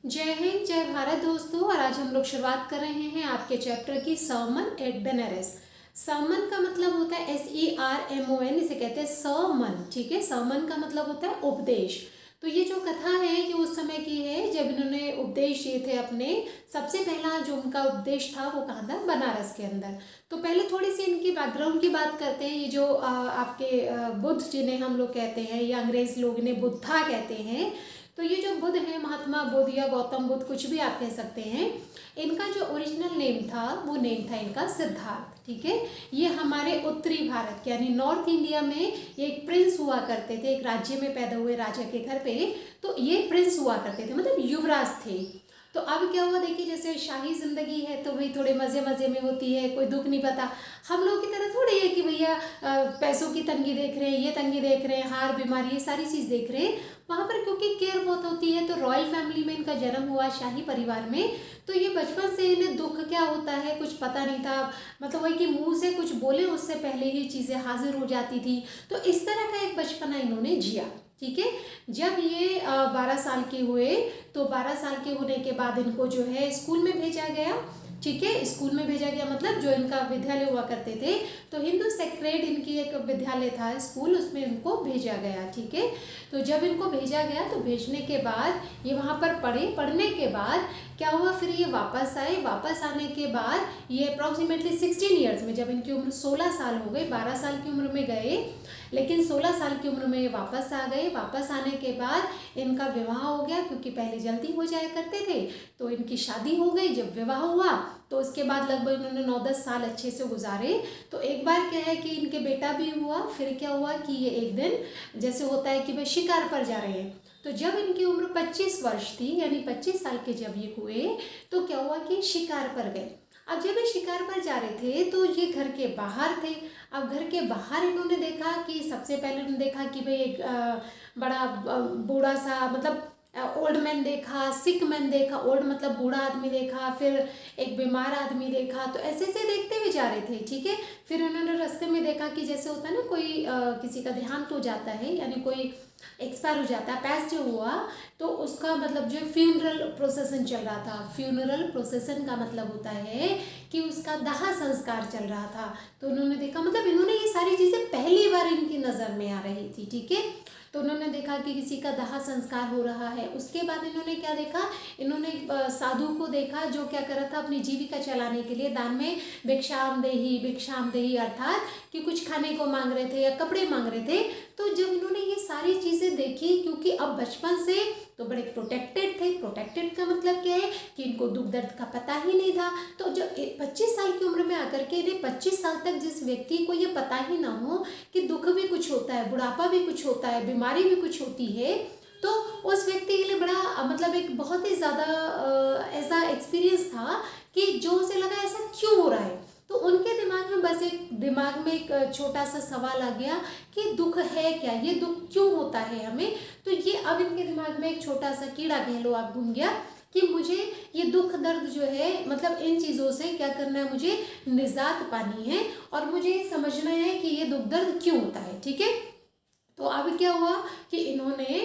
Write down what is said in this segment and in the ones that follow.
जय हिंद, जय भारत दोस्तों। और आज हम लोग शुरुआत कर रहे हैं आपके चैप्टर की सरमन एट बनारस। सरमन का मतलब होता है SERMON, इसे कहते हैं सरमन। ठीक है, सरमन का मतलब होता है उपदेश। तो ये जो कथा है ये उस समय की है जब इन्होंने उपदेश दिए थे अपने। सबसे पहला जो उनका उपदेश था वो कहाँ था? बनारस के अंदर। तो पहले थोड़ी सी इनकी बैकग्राउंड की बात करते हैं। ये जो आपके बुद्ध जिन्हें हम लोग कहते हैं या अंग्रेज लोग इन्हें बुद्धा कहते हैं, तो ये जो बुद्ध है, महात्मा बुद्ध या गौतम बुद्ध, कुछ भी आप कह सकते हैं, इनका जो ओरिजिनल नेम था वो नेम था इनका सिद्धार्थ। ठीक है, ये हमारे उत्तरी भारत यानी नॉर्थ इंडिया में ये एक प्रिंस हुआ करते थे। एक राज्य में पैदा हुए राजा के घर पे तो ये प्रिंस हुआ करते थे, मतलब युवराज थे। तो अब क्या हुआ, देखिए जैसे शाही जिंदगी है तो भाई थोड़े मजे मजे में होती है, कोई दुख नहीं पता। हम लोग की तरह थोड़ी है कि भैया पैसों की तंगी देख रहे हैं, ये तंगी देख रहे हैं, हार बीमारी, ये सारी चीज देख रहे हैं। वहाँ पर क्योंकि केयर बहुत होती है, तो रॉयल फैमिली में इनका जन्म हुआ, शाही परिवार में। तो ये बचपन से इन्हें दुख क्या होता है कुछ पता नहीं था। मतलब वही कि मुंह से कुछ बोले उससे पहले ही चीज़ें हाजिर हो जाती थी। तो इस तरह का एक बचपना इन्होंने जिया। ठीक है, जब ये 12 साल के हुए तो 12 साल के होने के बाद इनको जो है स्कूल में भेजा गया। ठीक है, स्कूल में भेजा गया मतलब जो इनका विद्यालय हुआ करते थे, तो हिंदू सेक्रेड इनकी एक विद्यालय था, स्कूल, उसमें इनको भेजा गया। ठीक है, तो जब इनको भेजा गया तो भेजने के बाद ये वहाँ पर पढ़ने के बाद क्या हुआ, फिर ये वापस आए। वापस आने के बाद ये अप्रॉक्सीमेटली 16 ईयर्स में, जब इनकी उम्र 16 साल हो गई, 12 साल की उम्र में गए लेकिन 16 साल की उम्र में ये वापस आ गए। वापस आने के बाद इनका विवाह हो गया, क्योंकि पहले जल्दी हो जाया करते थे। तो इनकी शादी हो गई। जब विवाह हुआ तो उसके बाद लगभग इन्होंने 9-10 साल अच्छे से गुजारे। तो एक बार क्या है कि इनके बेटा भी हुआ। फिर क्या हुआ कि ये एक दिन जैसे होता है कि भाई शिकार पर जा रहे हैं, तो जब इनकी उम्र 25 वर्ष थी यानी 25 साल के जब ये हुए तो क्या हुआ कि शिकार पर गए। अब जब ये शिकार पर जा रहे थे तो ये घर के बाहर थे। अब घर के बाहर इन्होंने देखा कि सबसे पहले उन्होंने देखा कि भाई एक बड़ा बूढ़ा सा, मतलब ओल्ड मैन देखा, सिक मैन देखा। ओल्ड मतलब बूढ़ा आदमी देखा, फिर एक बीमार आदमी देखा। तो ऐसे ऐसे देखते हुए जा रहे थे। ठीक है, फिर उन्होंने रास्ते में देखा कि जैसे होता है ना, कोई किसी का देहांत हो जाता है यानी कोई एक्सपायर हो जाता है, पैस जो हुआ, तो उसका मतलब जो फ्यूनरल प्रोसेसन चल रहा था। फ्यूनरल प्रोसेसन का मतलब होता है कि उसका दाह संस्कार चल रहा था। तो उन्होंने देखा, मतलब इन्होंने ये सारी चीज़ें पहली बार इनकी नज़र में आ रही थी। ठीक है, तो उन्होंने देखा कि किसी का दाह संस्कार हो रहा है। उसके बाद इन्होंने क्या देखा, इन्होंने साधु को देखा जो क्या कर रहा था, अपनी जीविका चलाने के लिए दान में भिक्षाम देही अर्थात कि कुछ खाने को मांग रहे थे या कपड़े मांग रहे थे। तो जब इन्होंने ये सारी चीज़ें देखी, क्योंकि अब बचपन से तो बड़े प्रोटेक्टेड थे। प्रोटेक्टेड का मतलब क्या है कि इनको दुख दर्द का पता ही नहीं था। तो जब 25 साल की उम्र में आकर के इन्हें 25 साल तक जिस व्यक्ति को ये पता ही ना हो कि दुख भी कुछ होता है, बुढ़ापा भी कुछ होता है, बीमारी भी कुछ होती है, तो उस व्यक्ति के लिए बड़ा मतलब एक बहुत ही ज़्यादा ऐसा एक्सपीरियंस था कि जो उसे लगा ऐसा क्यों हो रहा है। तो उनके दिमाग में एक छोटा सा सवाल आ गया कि दुख है क्या, ये दुख क्यों होता है हमें। तो ये अब इनके दिमाग में एक छोटा सा कीड़ा कह लो आप घूम गया कि मुझे ये दुख दर्द जो है, मतलब इन चीज़ों से क्या करना है, मुझे निजात पानी है और मुझे समझना है कि ये दुख दर्द क्यों होता है। ठीक है, तो अब क्या हुआ कि इन्होंने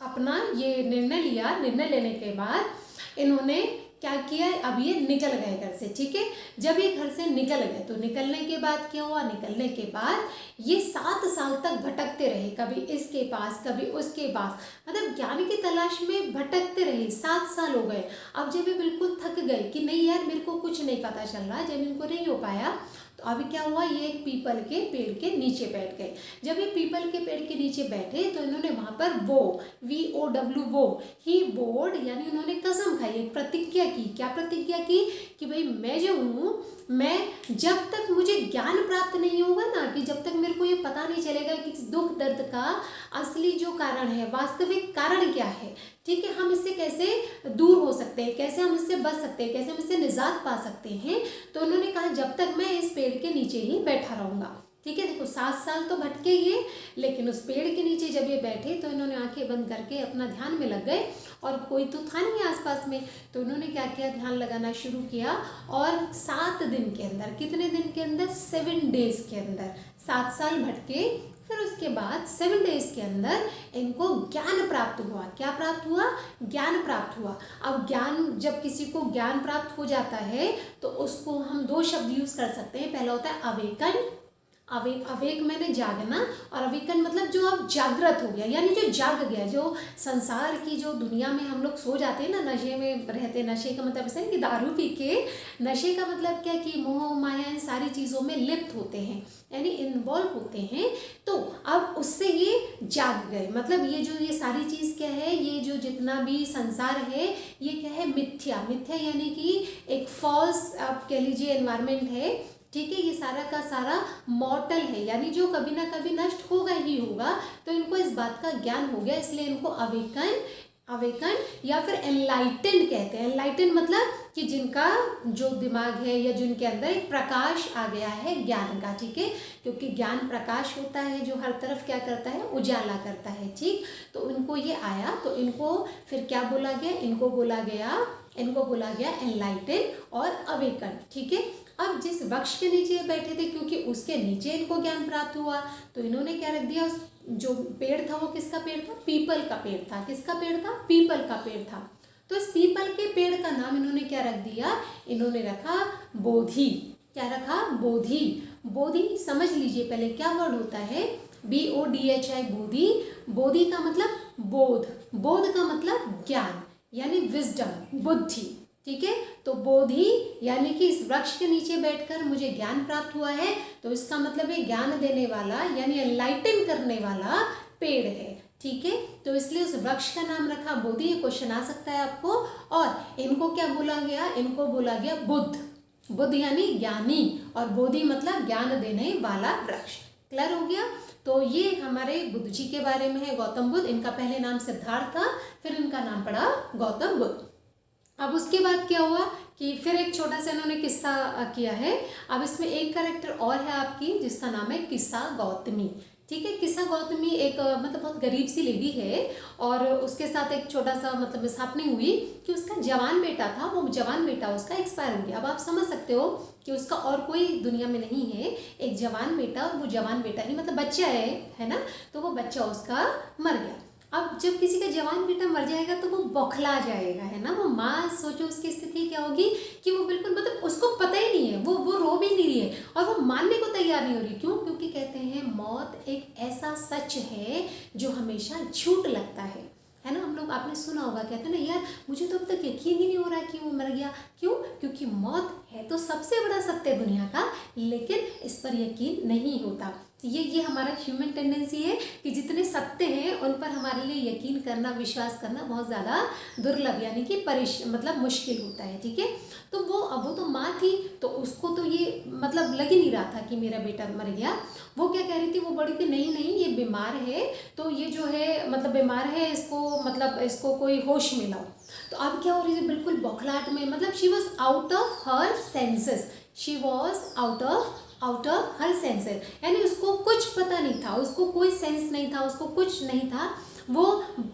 अपना ये निर्णय लिया। निर्णय लेने के बाद इन्होंने क्या किया, अब ये निकल गए घर से। ठीक है, जब ये घर से निकल गए तो निकलने के बाद क्या हुआ, निकलने के बाद ये 7 साल तक भटकते रहे, कभी इसके पास कभी उसके पास, मतलब ज्ञान की तलाश में भटकते रहे। 7 साल हो गए। अब जब ये बिल्कुल थक गए कि नहीं यार मेरे को कुछ नहीं पता चल रहा, जब इनको नहीं हो पाया तो अभी क्या हुआ, ये एक पीपल के पेड़ के नीचे बैठ गए। जब ये पीपल के पेड़ के नीचे बैठे तो इन्होंने वहां पर वो ही बोर्ड यानी उन्होंने कसम खाई, एक प्रतिज्ञा की। क्या प्रतिज्ञा की कि भाई मैं जो हूँ, मैं जब तक मुझे ज्ञान प्राप्त नहीं होगा ना, कि जब तक मेरे को ये पता नहीं चलेगा कि दुख दर्द का असली जो कारण है, वास्तविक कारण क्या है, ठीक है, हम इससे कैसे दूर हो सकते हैं, कैसे हम इससे बच सकते हैं, कैसे हम इससे निजात पा सकते हैं। तो उन्होंने कहा जब तक मैं इस पेड़ के नीचे ही बैठा रहूंगा। ठीक है, देखो 7 साल तो भटके ये, लेकिन उस पेड़ के नीचे जब ये बैठे तो इन्होंने आंखें बंद करके अपना ध्यान में लग गए, और कोई तो था नहीं आसपास में। तो उन्होंने क्या किया, ध्यान लगाना शुरू किया। और 7 दिन के अंदर, कितने दिन के अंदर, 7 डेज के अंदर, 7 साल भटके, फिर उसके बाद 7 डेज के अंदर इनको ज्ञान प्राप्त हुआ। क्या प्राप्त हुआ? ज्ञान प्राप्त हुआ। अब ज्ञान, जब किसी को ज्ञान प्राप्त हो जाता है तो उसको हम 2 शब्द यूज कर सकते हैं। पहला होता है अवेकन। अवेक मैंने जागना, और अवेकन मतलब जो अब जागृत हो गया, यानी जो जाग गया, जो संसार की जो दुनिया में हम लोग सो जाते हैं ना, नशे में रहते। नशे का मतलब ऐसा है कि दारू पी के, नशे का मतलब क्या कि मोह माया इन सारी चीज़ों में लिप्त होते हैं, यानी इन्वॉल्व होते हैं। तो अब उससे ये जाग गए, मतलब ये सारी चीज़ क्या है, ये जो जितना भी संसार है ये क्या है? मिथ्या। मिथ्या यानी कि एक फॉल्स, आप कह लीजिए, एनवायरमेंट है। ठीक है, ये सारा का सारा मॉर्टल है, यानी जो कभी ना कभी नष्ट होगा ही होगा। तो इनको इस बात का ज्ञान हो गया, इसलिए इनको अवेकन या फिर एनलाइटेंड कहते हैं। एनलाइटेंड मतलब कि जिनका जो दिमाग है या जिनके अंदर एक प्रकाश आ गया है ज्ञान का। ठीक है, क्योंकि ज्ञान प्रकाश होता है जो हर तरफ क्या करता है? उजाला करता है। ठीक, तो उनको ये आया, तो इनको फिर क्या बोला गया? इनको बोला गया एनलाइटेंड और अवेकन। ठीक है, अब जिस वृक्ष के नीचे बैठे थे, क्योंकि उसके नीचे इनको ज्ञान प्राप्त हुआ, तो इन्होंने क्या रख दिया? जो पेड़ था वो किसका पेड़ था? पीपल का पेड़ था। किसका पेड़ था? पीपल का पेड़ था। तो इस पीपल के पेड़ का नाम इन्होंने क्या रख दिया? इन्होंने रखा बोधि। क्या रखा? बोधि। बोधि समझ लीजिए पहले क्या वर्ड होता है? BODHI, बोधि। बोधि का मतलब बोध। बोध का मतलब ज्ञान, यानी विजडम, बुद्धि। ठीक है, तो बोधि यानी कि इस वृक्ष के नीचे बैठकर मुझे ज्ञान प्राप्त हुआ है, तो इसका मतलब है ज्ञान देने वाला, यानी एनलाइटन करने वाला पेड़ है। ठीक है, तो इसलिए उस वृक्ष का नाम रखा बोधि। ये क्वेश्चन आ सकता है आपको। और इनको क्या बोला गया? इनको बोला गया बुद्ध। बुद्ध यानी ज्ञानी, और बोधि मतलब ज्ञान देने वाला वृक्ष। क्लियर हो गया? तो ये हमारे बुद्ध जी के बारे में है, गौतम बुद्ध। इनका पहले नाम सिद्धार्थ था, फिर इनका नाम पड़ा गौतम बुद्ध। अब उसके बाद क्या हुआ कि फिर एक छोटा सा इन्होंने किस्सा किया है। अब इसमें एक कैरेक्टर और है आपकी, जिसका नाम है किस्सा गौतमी। ठीक है, किस्सा गौतमी एक मतलब बहुत गरीब सी लेडी है, और उसके साथ एक छोटा सा मतलब मिसहैपनिंग हुई कि उसका जवान बेटा था, वो जवान बेटा उसका एक्सपायर हो गया। अब आप समझ सकते हो कि उसका और कोई दुनिया में नहीं है, एक जवान बेटा, और वो जवान बेटा ही मतलब बच्चा है ना, तो वो बच्चा उसका मर गया। अब जब किसी का जवान बेटा मर जाएगा तो वो बौखला जाएगा, है ना। वो माँ, सोचो उसकी स्थिति क्या होगी कि वो बिल्कुल मतलब उसको पता ही नहीं है, वो रो भी नहीं रही है, और वो मानने को तैयार नहीं हो रही। क्यों? क्योंकि कहते हैं मौत एक ऐसा सच है जो हमेशा झूठ लगता है ना। हम लोग, आपने सुना होगा, कहते हैं ना, यार मुझे तो अब तक यकीन ही नहीं हो रहा कि वो मर गया। क्यों? क्योंकि मौत है तो सबसे बड़ा सत्य दुनिया का, लेकिन इस पर यकीन नहीं होता। ये हमारा ह्यूमन टेंडेंसी है कि जितने सत्य हैं उन पर हमारे लिए यकीन करना, विश्वास करना बहुत ज़्यादा दुर्लभ, यानी कि मतलब मुश्किल होता है। ठीक है, तो वो तो माँ थी, तो उसको तो ये मतलब लग ही नहीं रहा था कि मेरा बेटा मर गया। वो क्या कह रही थी? वो बड़ी थी, नहीं नहीं ये बीमार है, तो ये जो है मतलब बीमार है, इसको कोई होश में लाओ। तो अब क्या हो रही थी? बिल्कुल बौखलाहट में, मतलब she was out of her senses. She was out of her senses, यानी उसको कुछ पता नहीं था, उसको कोई सेंस नहीं था, उसको कुछ नहीं था। वो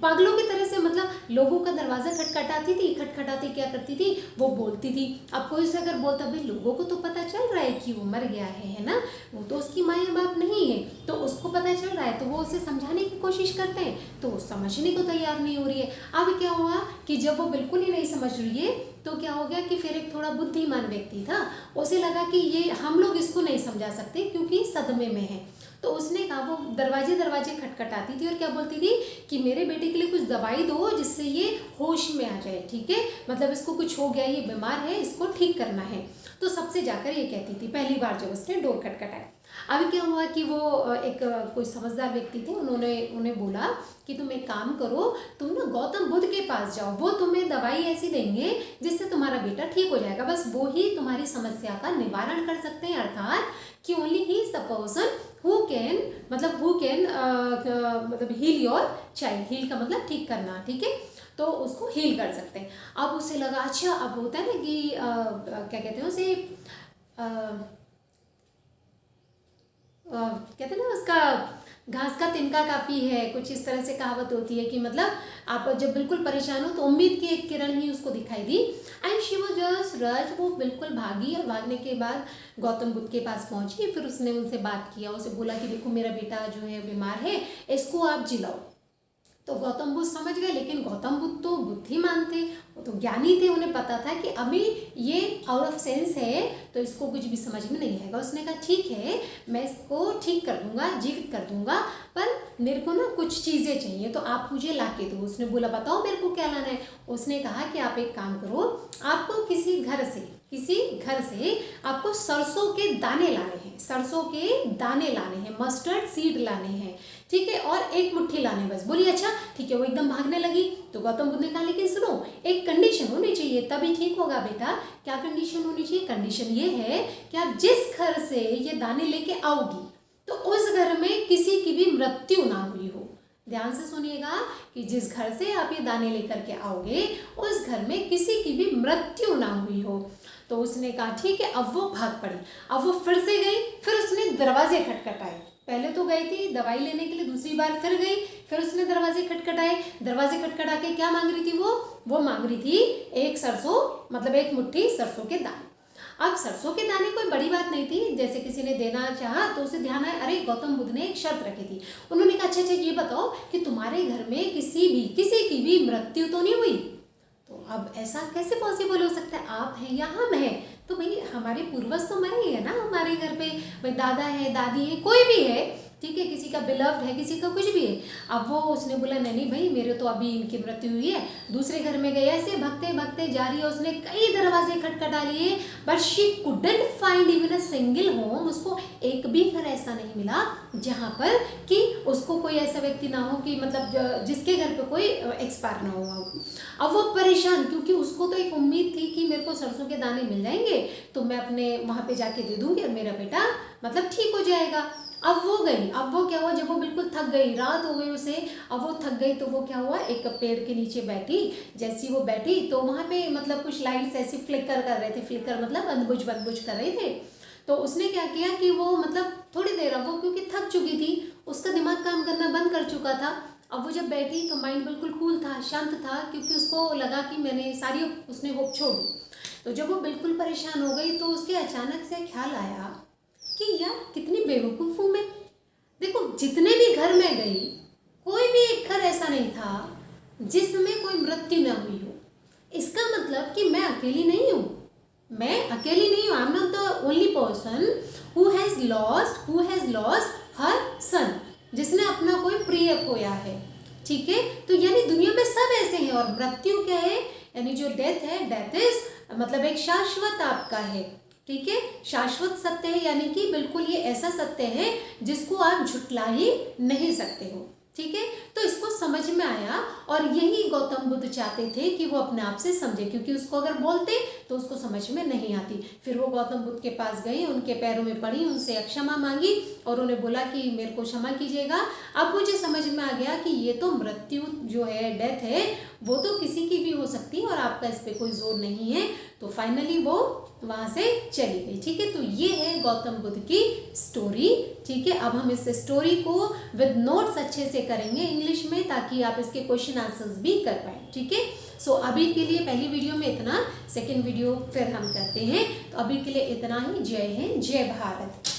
पागलों की तरह से मतलब लोगों का दरवाज़ा खटखटाती क्या करती थी? वो बोलती थी। अब कोई से अगर बोलता, भाई लोगों को तो पता चल रहा है कि वो मर गया है ना, वो तो उसकी माँ या बाप नहीं है, तो उसको पता चल रहा है, तो वो उसे समझाने की कोशिश करते हैं, तो वो समझने को तैयार नहीं हो रही है। अब क्या हुआ कि जब वो बिल्कुल ही नहीं समझ रही है, तो क्या हो गया कि फिर एक थोड़ा बुद्धिमान व्यक्ति था, उसे लगा कि ये हम लोग इसको नहीं समझा सकते क्योंकि सदमे में है। तो उसने कहा, वो दरवाजे खटखटाती थी और क्या बोलती थी कि मेरे बेटे के लिए कुछ दवाई दो जिससे ये होश में आ जाए। ठीक है, मतलब इसको कुछ हो गया, ये बीमार है, इसको ठीक करना है। तो सबसे जाकर ये कहती थी पहली बार जब उसने डोर खटखटाया। अभी क्या हुआ कि वो एक कोई समझदार व्यक्ति थे, उन्हें बोला कि तुम एक काम करो, तुम ना गौतम बुद्ध के पास जाओ, वो तुम्हें दवाई ऐसी देंगे जिससे तुम्हारा बेटा ठीक हो जाएगा, बस वो ही तुम्हारी समस्या का निवारण कर सकते हैं। अर्थात कि only he is the person who can मतलब हील योर चाइल्ड। हील का मतलब ठीक करना। ठीक है, तो उसको हील कर सकते हैं। अब उसे लगा, अच्छा, अब होता है ना कि क्या कहते हैं उसे, कहते हैं ना उसका घास का तिनका काफ़ी है, कुछ इस तरह से कहावत होती है कि मतलब आप जब बिल्कुल परेशान हो तो उम्मीद की एक किरण ही उसको दिखाई दी। And she was just rush, वो बिल्कुल भागी और भागने के बाद गौतम बुद्ध के पास पहुंची। फिर उसने उनसे बात किया, उसे बोला कि देखो मेरा बेटा जो है बीमार है, इसको आप जिलाओ। तो गौतम बुद्ध समझ गए, लेकिन गौतम बुद्ध तो बुद्धिमान थे, वो तो ज्ञानी थे, उन्हें पता था कि अभी ये आउट ऑफ सेंस है तो इसको कुछ भी समझ में नहीं आएगा। उसने कहा ठीक है, मैं इसको ठीक कर दूंगा, जीवित कर दूंगा, पर मेरे को ना कुछ चीज़ें चाहिए, तो आप मुझे ला के दो। उसने बोला बताओ मेरे को क्या लाना है। उसने कहा कि आप एक काम करो, आपको किसी घर से आपको सरसों के दाने लाने हैं, सरसों के दाने लाने हैं, मस्टर्ड सीड लाने हैं, ठीक है, और एक मुट्ठी लाने बस। बोली अच्छा ठीक है। वो एकदम भागने लगी। तो गौतम बुद्ध ने कहा लेकिन सुनो, एक कंडीशन होनी चाहिए तभी ठीक होगा बेटा। क्या कंडीशन होनी चाहिए? कंडीशन ये है कि आप जिस घर से ये दाने लेके आओगी तो उस घर में किसी की भी मृत्यु ना हुई हो। ध्यान से सुनिएगा कि जिस घर से आप ये दाने लेकर के आओगे उस घर में किसी की भी मृत्यु ना हुई हो। तो उसने कहा ठीक है। अब वो भाग पड़ी। अब वो फिर से गई, फिर उसने दरवाजे खटखटाए। पहले तो गई थी दवाई लेने के लिए, दूसरी बार फिर गई, फिर उसने दरवाजे खटखटाए। दरवाजे खटखटा के क्या मांग रही थी वो मांग रही थी एक सरसों, मतलब एक मुट्ठी सरसों के दाने। अब सरसों के दाने कोई बड़ी बात नहीं थी, जैसे किसी ने देना चाहा तो उसे ध्यान आया, अरे गौतम बुद्ध ने एक शर्त रखी थी। उन्होंने कहा अच्छा ये बताओ कि तुम्हारे घर में किसी की भी मृत्यु तो नहीं हुई। तो अब ऐसा कैसे पॉसिबल हो सकता है, आप हैं या हम हैं, तो भाई हमारे पूर्वज तो मरे ही है ना हमारे घर पे, भाई दादा है, दादी है, कोई भी है, ठीक है, किसी का बिलव्ड है, किसी का कुछ भी है। अब वो उसने बोला नहीं भाई मेरे तो अभी इनकी मृत्यु हुई है। दूसरे घर में गए, ऐसे भगते भगते जा रही है, उसने कई दरवाजे खटखटा लिए, but she couldn't find even a single home. उसको एक भी घर ऐसा नहीं मिला जहाँ पर कि उसको कोई ऐसा व्यक्ति ना हो कि मतलब जिसके घर पे कोई एक्सपायर ना हुआ हो। अब वो परेशान, क्योंकि उसको तो एक उम्मीद थी कि मेरे को सरसों के दाने मिल जाएंगे तो मैं अपने वहाँ पे जाके दे दूंगी और मेरा बेटा मतलब ठीक हो जाएगा। अब वो गई, अब वो क्या हुआ, जब वो बिल्कुल थक गई, रात हो गई उसे, अब वो थक गई तो वो क्या हुआ, एक पेड़ के नीचे बैठी। जैसी वो बैठी तो वहाँ पे मतलब कुछ लाइट्स ऐसी फ्लिकर कर रहे थे, फ्लिकर मतलब बंद बुझ कर रहे थे। तो उसने क्या किया कि वो मतलब थोड़ी देर, अब वो क्योंकि थक चुकी थी, उसका दिमाग काम करना बंद कर चुका था। अब वो जब बैठी तो माइंड बिल्कुल कूल था, शांत था, क्योंकि उसको लगा कि मैंने सारी उसने होप छोड़ दी। तो जब वो बिल्कुल परेशान हो गई तो उसके अचानक से ख्याल आया कि यार कितनी बेवकूफ़ हूँ मैं। देखो जितने भी घर में गई, कोई भी एक घर ऐसा नहीं था जिसमें कोई मृत्यु ना हुई हो। इसका मतलब कि मैं अकेली नहीं हूँ, मैं अकेली नहीं हूँ। I am not the only person who has lost her son, जिसने अपना कोई प्रिय खोया है, ठीक है। तो यानी दुनिया में सब ऐसे हैं। और मृत्यु क्या है, यानी जो डेथ है, डेथ इज मतलब एक शाश्वत आपका है, ठीक है, शाश्वत सत्य है, यानी कि बिल्कुल ये ऐसा सत्य है जिसको आप झुटला ही नहीं सकते हो, ठीक है। तो इसको समझ में आया और यही गौतम बुद्ध चाहते थे कि वो अपने आप से समझे, क्योंकि उसको अगर बोलते तो उसको समझ में नहीं आती। फिर वो गौतम बुद्ध के पास गई, उनके पैरों में पड़ी, उनसे क्षमा मांगी और उन्हें बोला कि मेरे को क्षमा कीजिएगा। अब मुझे समझ में आ गया कि ये तो मृत्यु जो है, डेथ है, वो तो किसी की भी हो सकती है और आपका इस पर कोई जोर नहीं है। तो फाइनली वो वहाँ से चली गई, ठीक है। तो ये है गौतम बुद्ध की स्टोरी, ठीक है। अब हम इस स्टोरी को विद नोट्स अच्छे से करेंगे इंग्लिश में, ताकि आप इसके क्वेश्चन आंसर्स भी कर पाए, ठीक है। सो अभी के लिए पहली वीडियो में इतना, सेकेंड वीडियो फिर हम करते हैं। तो अभी के लिए इतना ही। जय हिंद, जय भारत।